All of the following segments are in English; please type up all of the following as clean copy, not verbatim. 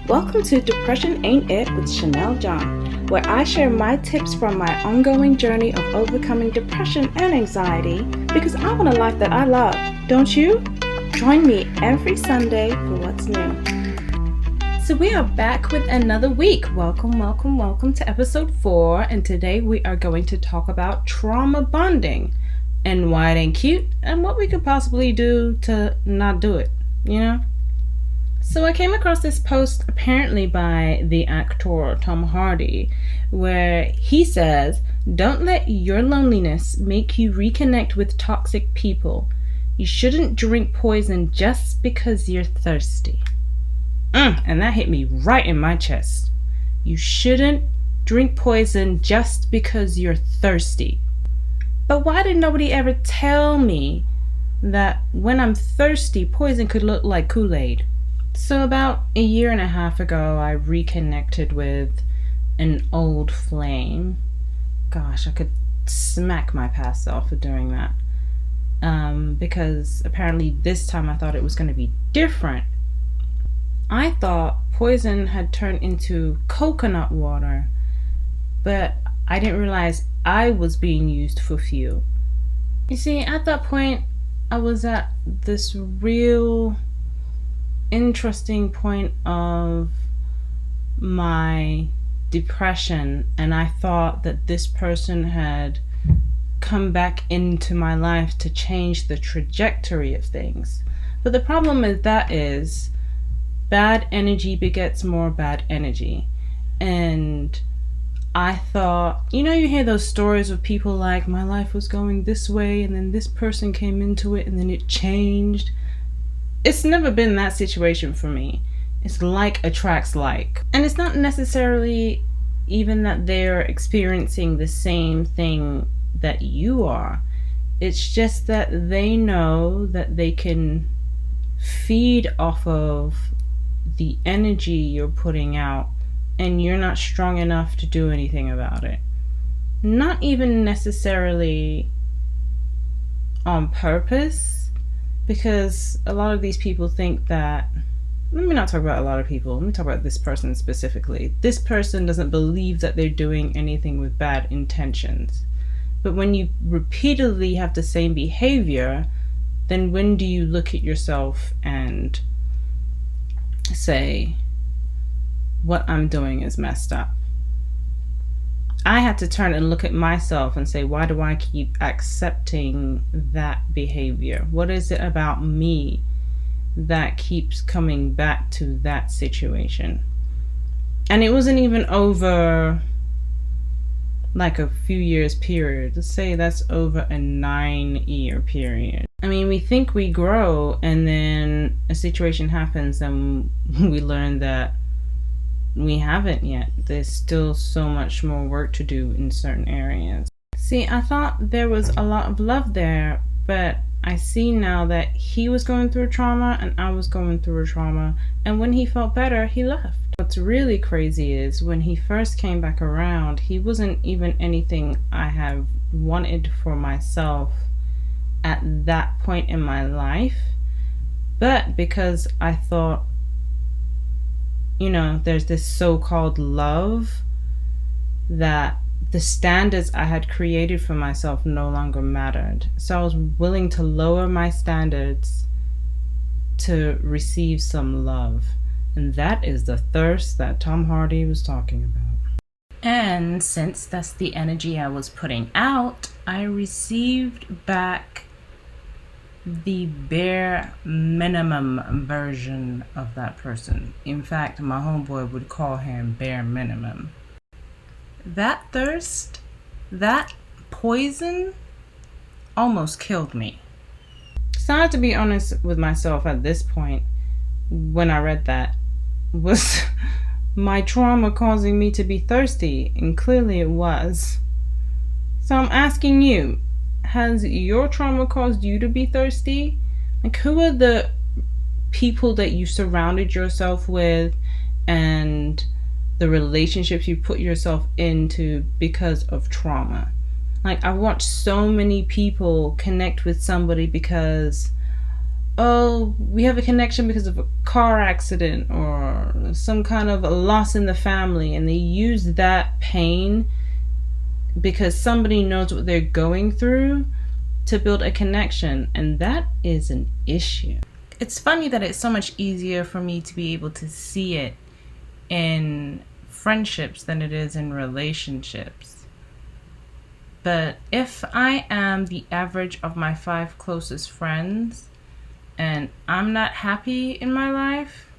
Welcome to Depression Ain't It with Chanel John, where I share my tips from my ongoing journey of overcoming depression and anxiety because I want a life that I love. Don't you? Join me every Sunday for what's new. So we are back with another week. Welcome to episode 4, and today we are going to talk about trauma bonding and why it ain't cute and what we could possibly do to not do it, you know? So I came across this post apparently by the actor Tom Hardy where he says, "Don't let your loneliness make you reconnect with toxic people. You shouldn't drink poison just because you're thirsty." And that hit me right in my chest. You shouldn't drink poison just because you're thirsty. But why did nobody ever tell me that when I'm thirsty, poison could look like Kool-Aid? So about a year and a half ago, I reconnected with an old flame. Gosh, I could smack my past self for doing that. Because apparently this time I thought it was going to be different. I thought poison had turned into coconut water, but I didn't realize I was being used for fuel. You see, at that point, I was at this real interesting point of my depression, and I thought that this person had come back into my life to change the trajectory of things. But the problem with that is bad energy begets more bad energy. And I thought, you hear those stories of people like, my life was going this way and then this person came into it and then it changed. It's never been that situation for me. It's like attracts like. And it's not necessarily even that they're experiencing the same thing that you are. It's just that they know that they can feed off of the energy you're putting out, and you're not strong enough to do anything about it. Not even necessarily on purpose, because a lot of these people think that, let me not talk about a lot of people, let me talk about this person specifically. This person doesn't believe that they're doing anything with bad intentions. But when you repeatedly have the same behavior, then when do you look at yourself and say, what I'm doing is messed up? I had to turn and look at myself and say, why do I keep accepting that behavior? What is it about me that keeps coming back to that situation? And it wasn't even over like a few years period. Let's say that's over a 9-year period. I mean, we think we grow, and then a situation happens and we learn that we haven't yet. There's still so much more work to do in certain areas. See, I thought there was a lot of love there, but I see now that he was going through a trauma and I was going through a trauma, and when he felt better, he left. What's really crazy is when he first came back around, he wasn't even anything I have wanted for myself at that point in my life. But because I thought, there's this so-called love, that the standards I had created for myself no longer mattered. So I was willing to lower my standards to receive some love. And that is the thirst that Tom Hardy was talking about. And since that's the energy I was putting out, I received back the bare minimum version of that person. In fact, my homeboy would call him bare minimum. That thirst, that poison almost killed me. So I have to be honest with myself at this point. When I read that, was my trauma causing me to be thirsty? And clearly it was. So I'm asking you, has your trauma caused you to be thirsty? Like, who are the people that you surrounded yourself with and the relationships you put yourself into because of trauma? Like, I watched so many people connect with somebody because oh, we have a connection because of a car accident or some kind of a loss in the family, and they use that pain because somebody knows what they're going through to build a connection, and that is an issue. It's funny that it's so much easier for me to be able to see it in friendships than it is in relationships. But if I am the average of my 5 closest friends and I'm not happy in my life,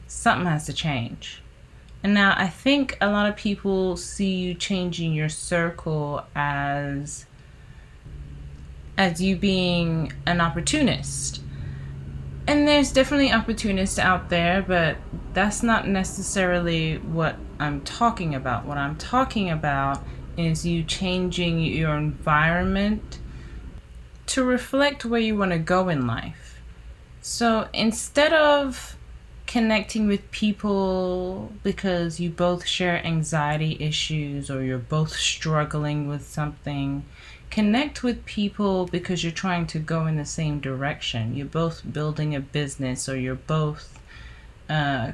something has to change. And now I think a lot of people see you changing your circle as you being an opportunist. And there's definitely opportunists out there, but that's not necessarily what I'm talking about. What I'm talking about is you changing your environment to reflect where you want to go in life. So instead of connecting with people because you both share anxiety issues or you're both struggling with something, connect with people because you're trying to go in the same direction. You're both building a business, or you're both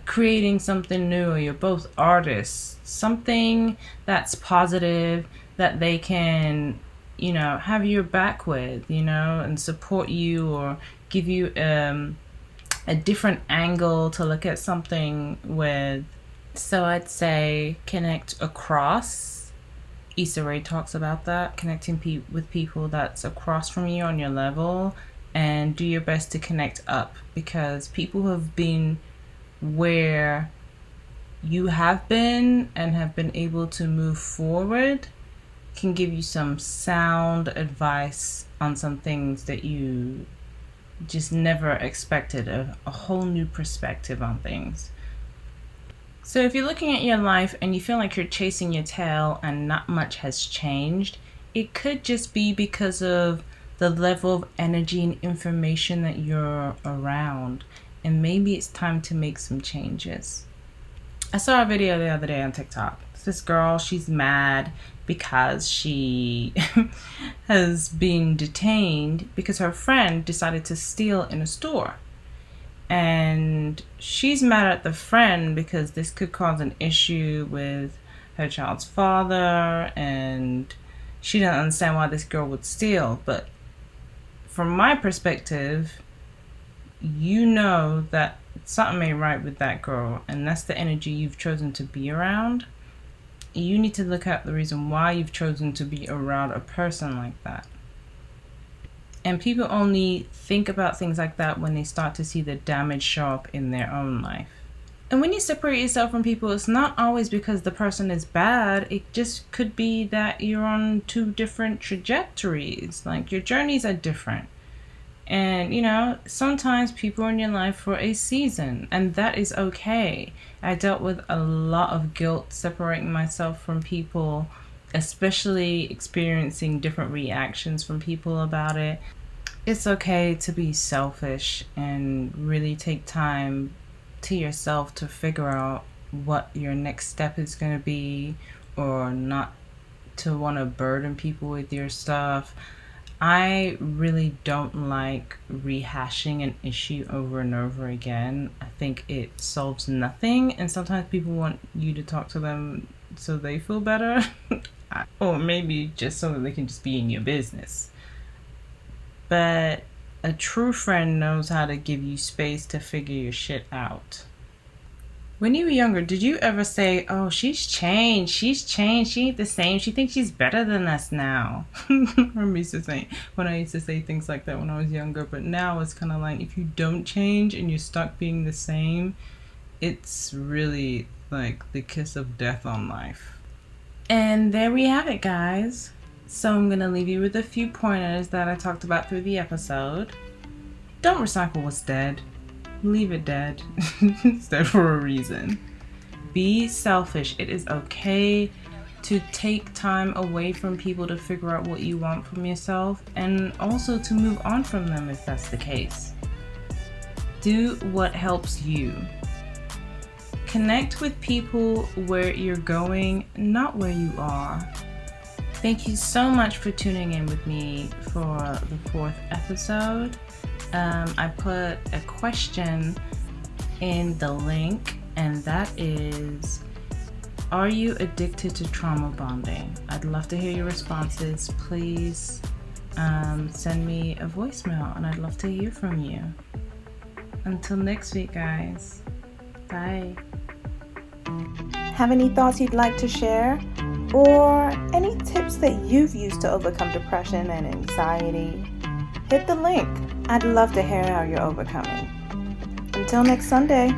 creating something new, or you're both artists. Something that's positive that they can, have your back with, and support you or give you a different angle to look at something with. So I'd say connect across. Issa Rae talks about that, connecting with people that's across from you on your level, and do your best to connect up, because people who have been where you have been and have been able to move forward can give you some sound advice on some things that you just never expected, a whole new perspective on things. So if you're looking at your life and you feel like you're chasing your tail and not much has changed, it could just be because of the level of energy and information that you're around. And maybe it's time to make some changes. I saw a video the other day on TikTok. This girl, she's mad because she has been detained because her friend decided to steal in a store. And she's mad at the friend because this could cause an issue with her child's father, and she doesn't understand why this girl would steal. But from my perspective, that something ain't right with that girl, and that's the energy you've chosen to be around. You need to look at the reason why you've chosen to be around a person like that. And people only think about things like that when they start to see the damage show up in their own life. And when you separate yourself from people, it's not always because the person is bad. It just could be that you're on 2 different trajectories. Like, your journeys are different. And, sometimes people are in your life for a season, and that is okay. I dealt with a lot of guilt separating myself from people, especially experiencing different reactions from people about it. It's okay to be selfish and really take time to yourself to figure out what your next step is going to be, or not to want to burden people with your stuff. I really don't like rehashing an issue over and over again. I think it solves nothing, and sometimes people want you to talk to them so they feel better, or maybe just so that they can just be in your business. But a true friend knows how to give you space to figure your shit out. When you were younger, did you ever say, oh, she's changed, she ain't the same, she thinks she's better than us now? When I used to say things like that when I was younger, but now it's kind of like, if you don't change and you're stuck being the same, it's really like the kiss of death on life. And there we have it, guys. So I'm going to leave you with a few pointers that I talked about through the episode. Don't recycle what's dead. Leave it dead. It's dead for a reason. Be selfish. It is okay to take time away from people to figure out what you want from yourself, and also to move on from them if that's the case. Do what helps you. Connect with people where you're going, not where you are. Thank you so much for tuning in with me for the 4th episode. I put a question in the link, and that is, are you addicted to trauma bonding? I'd love to hear your responses. Please send me a voicemail, and I'd love to hear from you. Until next week, guys. Bye. Have any thoughts you'd like to share? Or any tips that you've used to overcome depression and anxiety? Hit the link. I'd love to hear how you're overcoming. Until next Sunday.